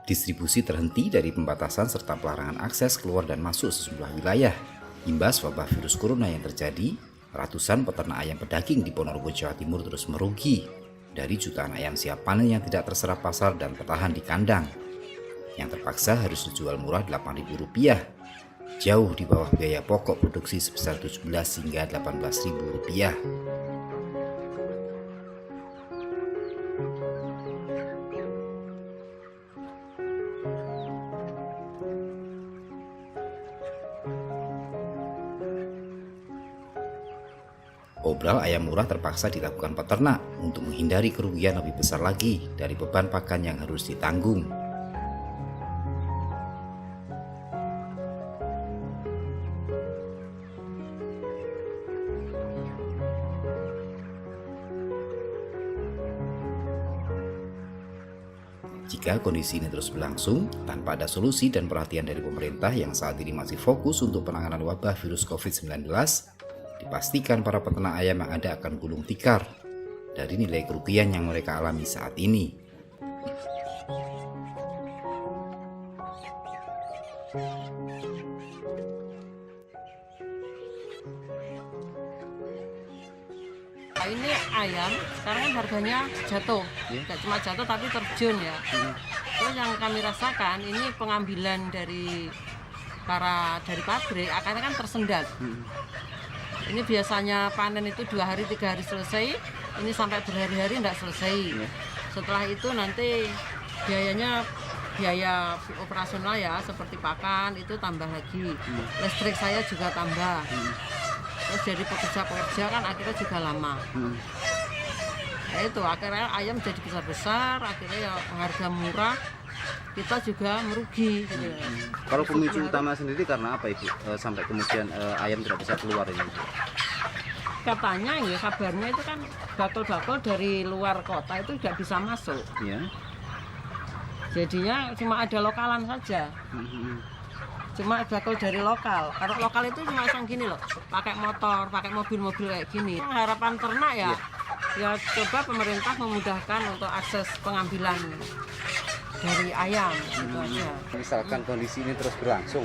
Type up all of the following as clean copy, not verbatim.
Distribusi terhenti dari pembatasan serta pelarangan akses keluar dan masuk sejumlah wilayah. Imbas wabah virus corona yang terjadi, ratusan peternak ayam pedaging di Ponorogo, Jawa Timur terus merugi dari jutaan ayam siap panen yang tidak terserap pasar dan bertahan di kandang, yang terpaksa harus dijual murah Rp8.000, jauh di bawah biaya pokok produksi sebesar Rp17 hingga Rp18.000. Obral ayam murah terpaksa dilakukan peternak untuk menghindari kerugian lebih besar lagi dari beban pakan yang harus ditanggung. Jika kondisi ini terus berlangsung tanpa ada solusi dan perhatian dari pemerintah yang saat ini masih fokus untuk penanganan wabah virus COVID-19, dipastikan para peternak ayam yang ada akan gulung tikar dari nilai kerugian yang mereka alami saat ini. Ini ayam sekarang kan harganya jatuh, nggak cuma jatuh tapi terjun ya. Terus yang kami rasakan ini pengambilan dari pabrik akhirnya kan tersendat. Ini biasanya panen itu 2 hari 3 hari selesai, ini sampai berhari-hari nggak selesai. Setelah itu nanti biaya operasional ya, seperti pakan itu tambah lagi, listrik saya juga tambah. Terus jadi pekerja kan akhirnya juga lama. Ya itu akhirnya ayam jadi besar-besar, akhirnya ya harga murah, kita juga merugi gitu. Kalau pemicu utama sendiri karena apa Ibu? Sampai kemudian ayam tidak bisa keluar ini? Katanya ya kabarnya itu kan bakul-bakul dari luar kota itu tidak bisa masuk. Ya. Jadinya cuma ada lokalan saja. Cuma bakul dari lokal. Kalau lokal itu cuma yang gini loh, pakai motor, pakai mobil-mobil kayak gini. Harapan ternak ya coba pemerintah memudahkan untuk akses pengambilan dari ayam gitu aja. Misalkan kondisi ini terus berlangsung,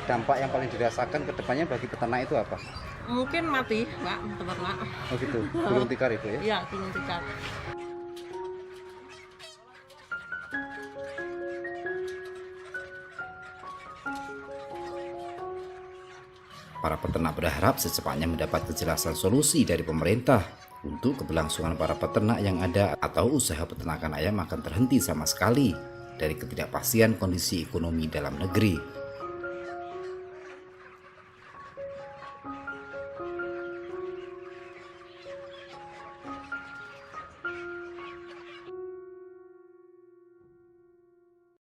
dampak yang paling dirasakan ke depannya bagi peternak itu apa? Mungkin mati, Mbak, peternak. Oh gitu, gulung tikar Ibu ya? Iya, gulung tikar. Para peternak berharap secepatnya mendapat kejelasan solusi dari pemerintah untuk keberlangsungan para peternak yang ada, atau usaha peternakan ayam akan terhenti sama sekali dari ketidakpastian kondisi ekonomi dalam negeri.